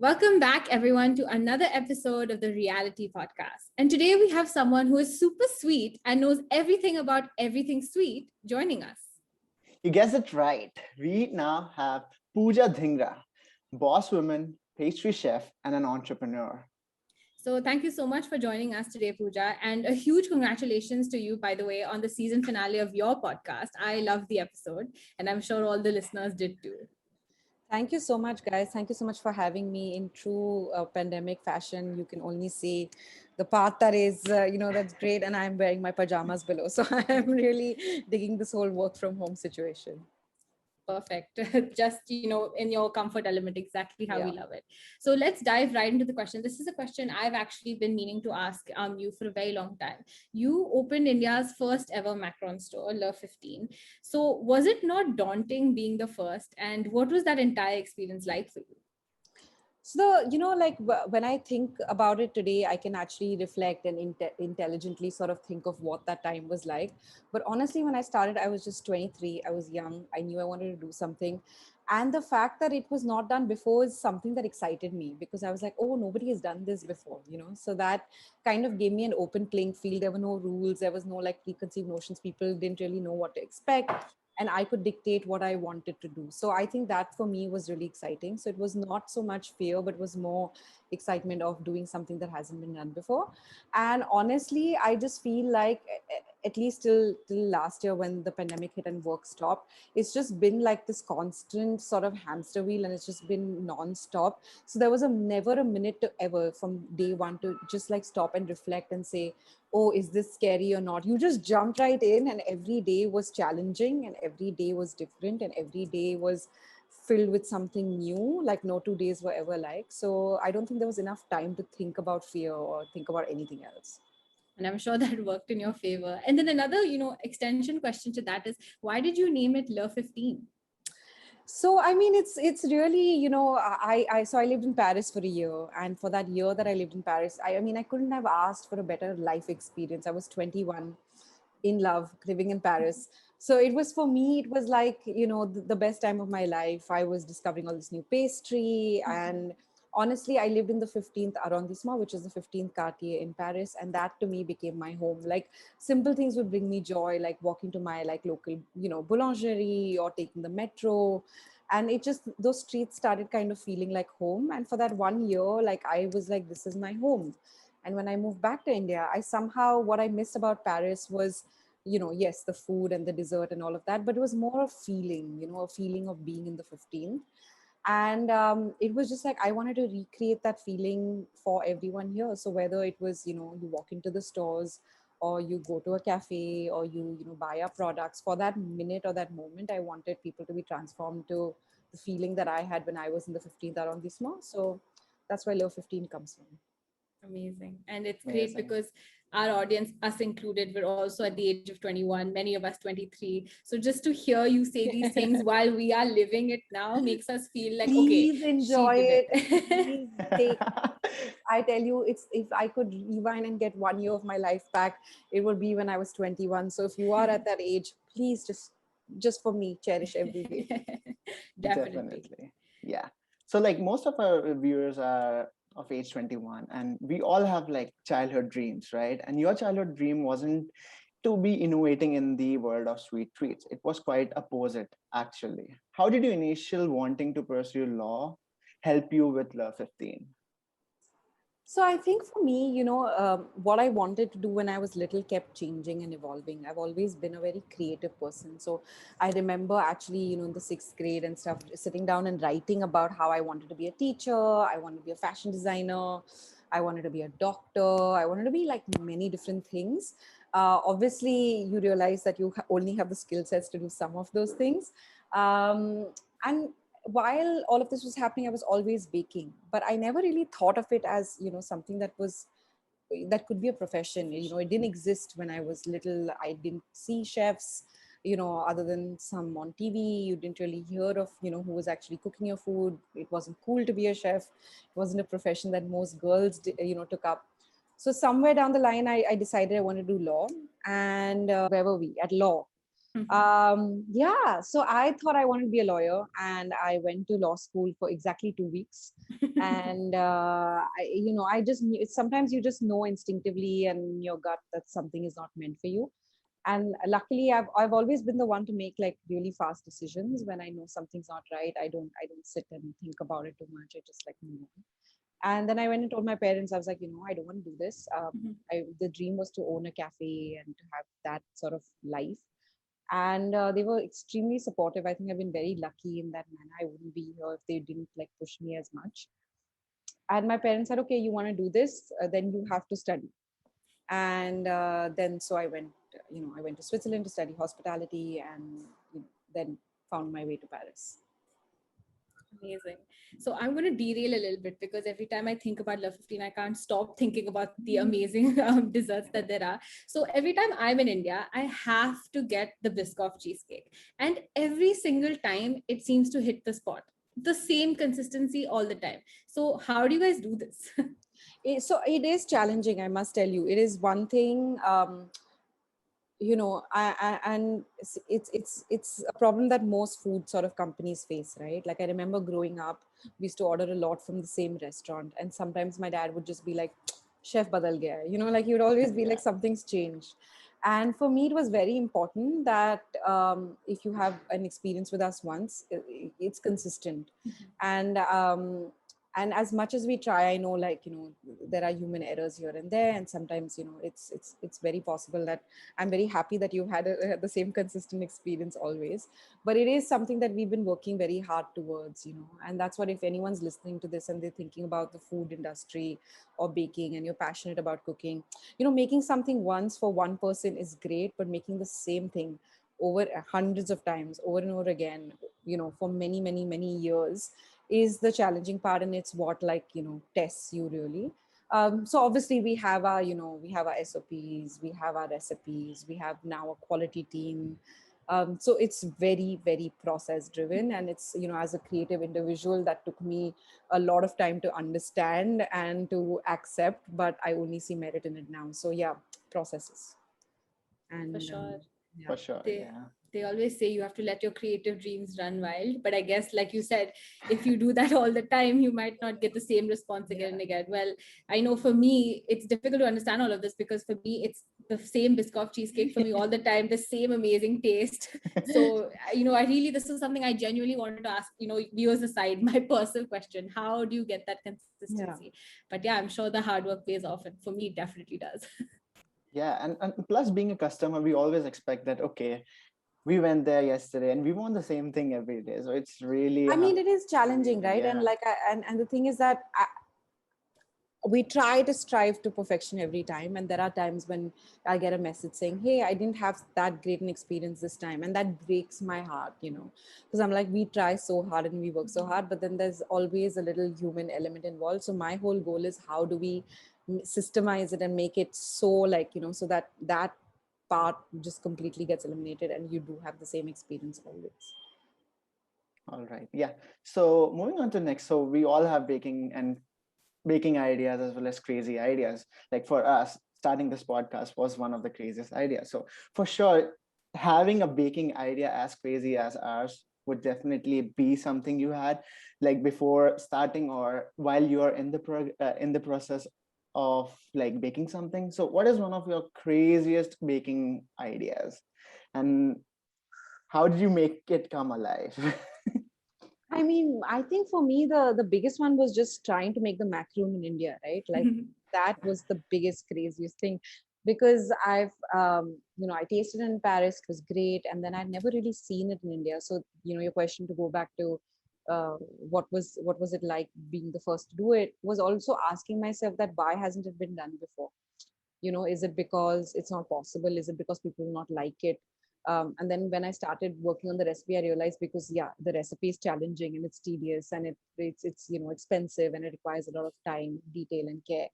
Welcome back, everyone, to another episode of the Reality Podcast. And today we have someone who is super sweet and knows everything about everything sweet joining us. You guessed it right. We now have Pooja Dhingra, boss woman, pastry chef, and an entrepreneur. So, thank you so much for joining us today, Pooja. And a huge congratulations to you, by the way, on the season finale of your podcast. I loved the episode, and I'm sure all the listeners did too. Thank you so much, guys. Thank you so much for having me in true pandemic fashion. You can only see the part that is, that's great. And I'm wearing my pajamas below. So I'm really digging this whole work from home situation. Perfect. Just, in your comfort element, exactly how we Yeah. love it. So let's dive right into the question. This is a question I've actually been meaning to ask you for a very long time. You opened India's first ever Macron store, Le 15. So was it not daunting being the first? And what was that entire experience like for you? So, when I think about it today, I can actually reflect and intelligently sort of think of what that time was like. But honestly, when I started, I was just 23. I was young. I knew I wanted to do something. And the fact that it was not done before is something that excited me because I was like, oh, nobody has done this before. So that kind of gave me an open playing field. There were no rules, there was no like preconceived notions. People didn't really know what to expect, and I could dictate what I wanted to do. So I think that for me was really exciting. So it was not so much fear, but was more excitement of doing something that hasn't been done before. And honestly, I just feel like at least till last year when the pandemic hit and work stopped, it's just been like this constant sort of hamster wheel, and it's just been non-stop. So there was never a minute to ever from day one to just like stop and reflect and say, oh, is this scary or not? You just jumped right in, and every day was challenging, and every day was different, and every day was filled with something new. Like no 2 days were ever like. So I don't think there was enough time to think about fear or think about anything else. And I'm sure that worked in your favor. And then another, extension question to that is, why did you name it Le 15? So I mean, it's really, I lived in Paris for a year, and for that year that I lived in Paris, I mean I couldn't have asked for a better life experience. I was 21, in love, living in Paris. So it was, for me, it was like, the best time of my life. I was discovering all this new pastry. And honestly, I lived in the 15th arrondissement, which is the 15th quartier in Paris. And that to me became my home. Like simple things would bring me joy, like walking to my like local, boulangerie or taking the metro. And it just, those streets started kind of feeling like home. And for that 1 year, like I was like, this is my home. And when I moved back to India, I somehow, what I missed about Paris was, yes, the food and the dessert and all of that, but it was more a feeling, a feeling of being in the 15th. And it was just like, I wanted to recreate that feeling for everyone here. So whether it was, you walk into the stores, or you go to a cafe, or you buy our products, for that minute or that moment, I wanted people to be transformed to the feeling that I had when I was in the 15th arrondissement. So that's where Love 15 comes from. Amazing. And it's great Amazing. because our audience, us included, we're also at the age of 21, many of us 23. So just to hear you say these things while we are living it now makes us feel like, okay, Please she enjoy did it. it. Please take. I tell you, it's, if I could rewind and get 1 year of my life back, it would be when I was 21. So if you are at that age, please just for me, cherish every day. Definitely. Definitely. Yeah. So like most of our viewers are of age 21, and we all have like childhood dreams, right? And your childhood dream wasn't to be innovating in the world of sweet treats. It was quite opposite actually. How did your initial wanting to pursue law help you with Love 15? So I think for me, what I wanted to do when I was little kept changing and evolving. I've always been a very creative person. So I remember actually, in the sixth grade and stuff, sitting down and writing about how I wanted to be a teacher, I wanted to be a fashion designer, I wanted to be a doctor, I wanted to be like many different things. Obviously, you realize that you only have the skill sets to do some of those things. And while all of this was happening, I was always baking, but I never really thought of it as, something that could be a profession. It didn't exist when I was little. I didn't see chefs, other than some on TV. You didn't really hear of, who was actually cooking your food. It wasn't cool to be a chef. It wasn't a profession that most girls, took up. So somewhere down the line, I decided I wanted to do law. And where were we? At law. Yeah, so I thought I wanted to be a lawyer, and I went to law school for exactly 2 weeks. And I just knew, sometimes you just know instinctively and in your gut that something is not meant for you. And luckily, I've always been the one to make like really fast decisions when I know something's not right. I don't sit and think about it too much. I just like move on. And then I went and told my parents, I was like, I don't want to do this. The dream was to own a cafe and to have that sort of life. And they were extremely supportive. I think I've been very lucky in that manner. I wouldn't be here if they didn't like push me as much. And my parents said, okay, you want to do this, then you have to study. And then so I went, I went to Switzerland to study hospitality, and then found my way to Paris. Amazing. So I'm going to derail a little bit because every time I think about Love 15, I can't stop thinking about the amazing desserts that there are. So every time I'm in India, I have to get the Biscoff cheesecake. And every single time it seems to hit the spot. The same consistency all the time. So how do you guys do this? So it is challenging, I must tell you. It is one thing. And it's a problem that most food sort of companies face, right? Like I remember growing up, we used to order a lot from the same restaurant, and sometimes my dad would just be like, chef badal gaya hai." Like he would always be Yeah. like, something's changed. And for me it was very important that if you have an experience with us once, it's consistent. And as much as we try, I know, like, there are human errors here and there, and sometimes, it's very possible that I'm very happy that you've had the same consistent experience always. But it is something that we've been working very hard towards, and that's what, if anyone's listening to this and they're thinking about the food industry or baking, and you're passionate about cooking, making something once for one person is great, but making the same thing over hundreds of times, over and over again, for many, many, many years, is the challenging part. And it's what, like, tests you really. So obviously we have our SOPs, we have our recipes, we have now a quality team. So it's very, very process driven, and it's, as a creative individual, that took me a lot of time to understand and to accept, but I only see merit in it now. So yeah, processes. And For sure. yeah. For sure. They, Yeah. they always say you have to let your creative dreams run wild. But I guess, like you said, if you do that all the time, you might not get the same response again and again. Well, I know for me, it's difficult to understand all of this because for me, it's the same Biscoff cheesecake for me all the time, the same amazing taste. So, this is something I genuinely wanted to ask, viewers aside, my personal question: how do you get that consistency? But yeah, I'm sure the hard work pays off, and for me, it definitely does. Yeah. And plus, being a customer, we always expect that, okay, we went there yesterday and we want the same thing every day. So it's really I mean, it is challenging, right? Yeah. And like, and the thing is that we try to strive to perfection every time, and there are times when I get a message saying, hey, I didn't have that great an experience this time, and that breaks my heart, because I'm like, we try so hard and we work so hard, but then there's always a little human element involved. So my whole goal is, how do we systemize it and make it so, like, so that part just completely gets eliminated and you do have the same experience always. All right. Yeah. So moving on to next. So we all have baking ideas as well as crazy ideas. Like for us, starting this podcast was one of the craziest ideas. So for sure, having a baking idea as crazy as ours would definitely be something you had, like before starting or while you are in the process of like baking something. So what is one of your craziest baking ideas, and how did you make it come alive? I mean, I think for me, the biggest one was just trying to make the macaroon in India, right? Like, that was the biggest, craziest thing, because I tasted it in Paris. It was great, and then I'd never really seen it in India. So, your question, to go back to what was it like being the first to do it, was also asking myself that, why hasn't it been done before? Is it because it's not possible? Is it because people will not like it? And then when I started working on the recipe, I realized, because yeah, the recipe is challenging and it's tedious, and it's expensive, and it requires a lot of time, detail, and care.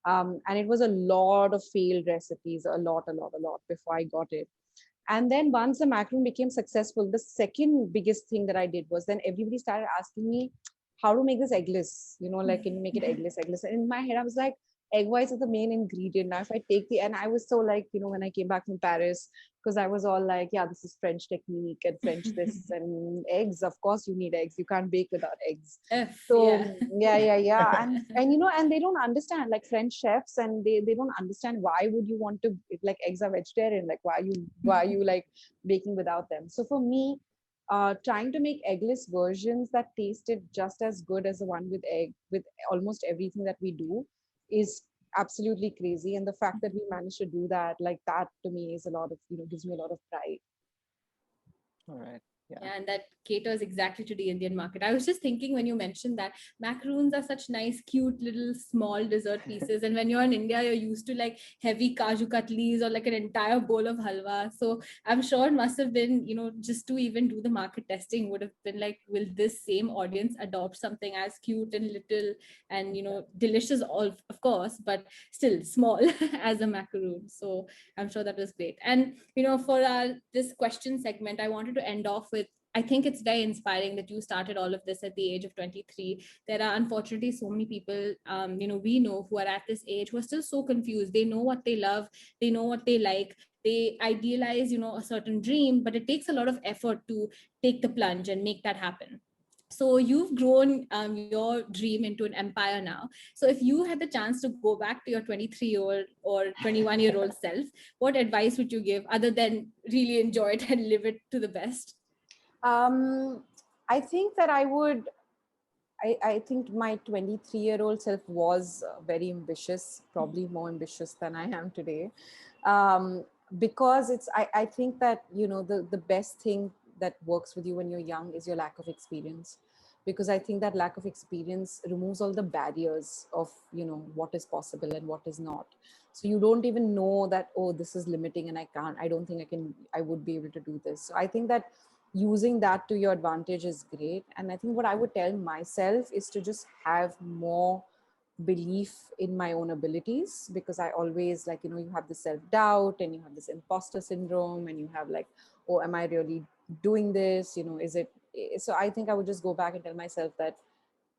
And it was a lot of failed recipes, a lot before I got it. And then once the macaroon became successful, the second biggest thing that I did was, then everybody started asking me how to make this eggless. Like, can you make it eggless? And in my head, I was like, egg whites are the main ingredient. Now, if I take and I was so like, when I came back from Paris, because I was all like, yeah, this is French technique and French this and eggs. Of course, you need eggs. You can't bake without eggs. Yeah. So yeah. And they don't understand, like French chefs, and they don't understand why would you want to, like eggs are vegetarian, like why are you like baking without them. So for me, trying to make eggless versions that tasted just as good as the one with egg, with almost everything that we do, is absolutely crazy. And the fact that we managed to do that, like that, to me is a lot of, gives me a lot of pride. All right. Yeah. Yeah, and that caters exactly to the Indian market. I was just thinking when you mentioned that macaroons are such nice, cute little small dessert pieces. And when you're in India, you're used to like heavy kaju katlis or like an entire bowl of halwa. So I'm sure it must have been, just to even do the market testing would have been like, will this same audience adopt something as cute and little and, delicious, all of course, but still small as a macaroon. So I'm sure that was great. And, for this question segment, I wanted to end off with, I think it's very inspiring that you started all of this at the age of 23. There are unfortunately so many people, we know, who are at this age who are still so confused. They know what they love, they know what they like, they idealize, a certain dream, but it takes a lot of effort to take the plunge and make that happen. So you've grown your dream into an empire now. So if you had the chance to go back to your 23-year-old or 21-year-old self, what advice would you give other than really enjoy it and live it to the best? I think that I think my 23-year-old self was very ambitious, probably more ambitious than I am today. Because I think that, the best thing that works with you when you're young is your lack of experience. Because I think that lack of experience removes all the barriers of, what is possible and what is not. So you don't even know that, oh, this is limiting and I don't think I would be able to do this. So I think that using that to your advantage is great. And I think what I would tell myself is to just have more belief in my own abilities, because I always, like, you have this self-doubt and you have this imposter syndrome and you have like, oh, am I really doing this, is it. So I think I would just go back and tell myself that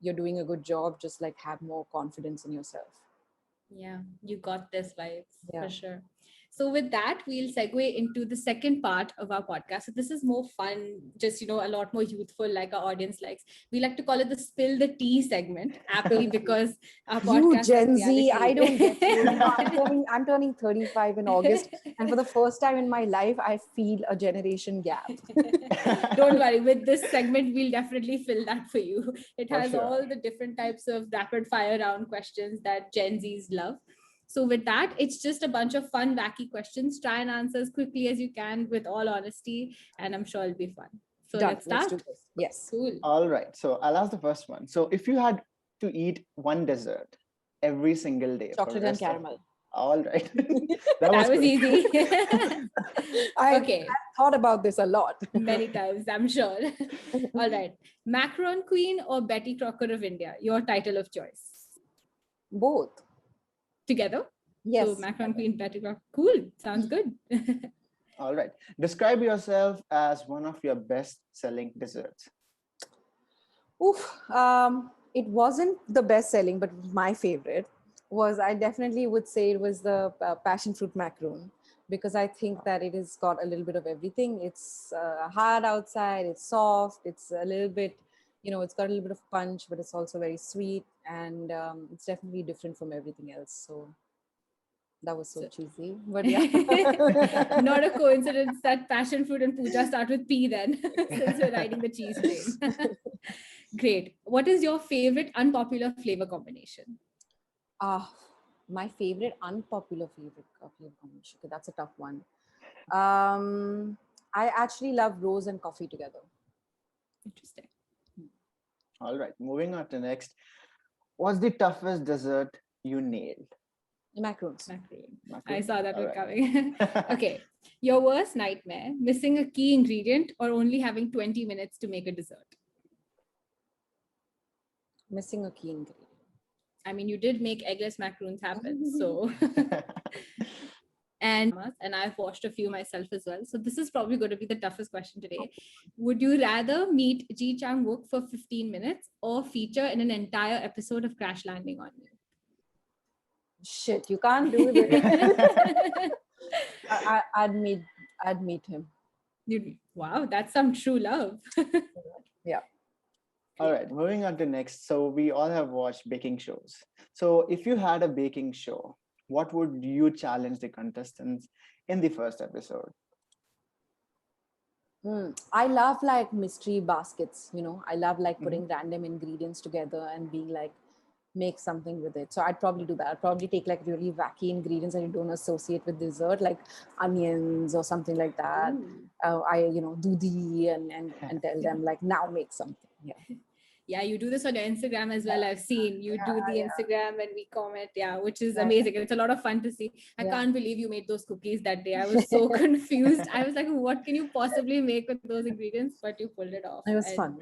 you're doing a good job, just like have more confidence in yourself. Yeah, you got this vibes for Yeah. sure. So with that, we'll segue into the second part of our podcast. So this is more fun, just, a lot more youthful, like our audience likes. We like to call it the spill the tea segment, aptly because our You podcast Gen is Z, reality. I don't get you. I'm turning 35 in August, and for the first time in my life, I feel a generation gap. Don't worry, with this segment, we'll definitely fill that for you. It For has sure. all the different types of rapid fire round questions that Gen Zs love. So with that, it's just a bunch of fun, wacky questions. Try and answer as quickly as you can with all honesty, and I'm sure it'll be fun. So Done. let's Let's start. do this. Yes. Cool. All right. So I'll ask the first one. So if you had to eat one dessert every single day, Chocolate and caramel. All right. That was quick. easy. I thought about this a lot. Many times, I'm sure. All right. Macaron Queen or Betty Crocker of India? Your title of choice. Both. Together? Yes. So Macaron Queen, Betty Crocker. Cool. Sounds good. All right. Describe yourself as one of your best-selling desserts. Oof. It wasn't the best selling, but my favorite was, I definitely would say it was the passion fruit macaroon, because I think that it has got a little bit of everything. It's hard outside, it's soft, it's a little bit, it's got a little bit of punch, but it's also very sweet, and it's definitely different from everything else. So that was so cheesy, but yeah. Not a coincidence that passion fruit and puja start with P then, since we're riding the cheese train. Great. What is your favorite unpopular flavor combination? My favorite unpopular flavor combination. Okay, that's a tough one. I actually love rose and coffee together. Interesting. All right. Moving on to next. What's the toughest dessert you nailed? Macaroons. Macaroon. I saw that one coming. Okay. Your worst nightmare, missing a key ingredient or only having 20 minutes to make a dessert? Missing a key ingredient. I mean, you did make eggless macaroons happen, so. and I've watched a few myself as well. So this is probably going to be the toughest question today. Would you rather meet Ji Chang Wook for 15 minutes or feature in an entire episode of Crash Landing on You? Shit, you can't do this. I'd meet him. Wow, that's some true love. Yeah. All right, moving on to next. So we all have watched baking shows. So if you had a baking show, what would you challenge the contestants in the first episode? I love like mystery baskets, I love like putting random ingredients together and being like, make something with it. So I'd probably do that. I'd probably take like really wacky ingredients that you don't associate with dessert, like onions or something like that. Dudi and tell them like, now make something. Yeah. Yeah, you do this on your Instagram as well. I've seen you do the Yeah. Instagram and we comment. Yeah, which is Yeah. amazing. It's a lot of fun to see. I Yeah. can't believe you made those cookies that day. I was so confused. I was like, what can you possibly make with those ingredients? But you pulled it off. It was fun.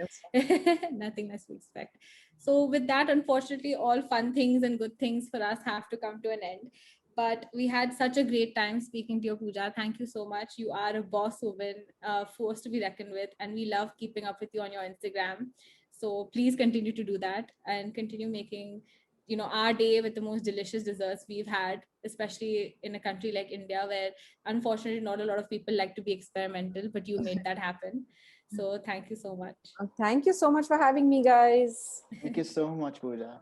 Nothing less we expect. So with that, unfortunately, all fun things and good things for us have to come to an end. But we had such a great time speaking to you, Pooja. Thank you so much. You are a boss woman, force to be reckoned with, and we love keeping up with you on your Instagram. So please continue to do that and continue making, our day with the most delicious desserts we've had, especially in a country like India, where unfortunately not a lot of people like to be experimental, but you made that happen. So thank you so much. Thank you so much for having me, guys. Thank you so much, Pooja.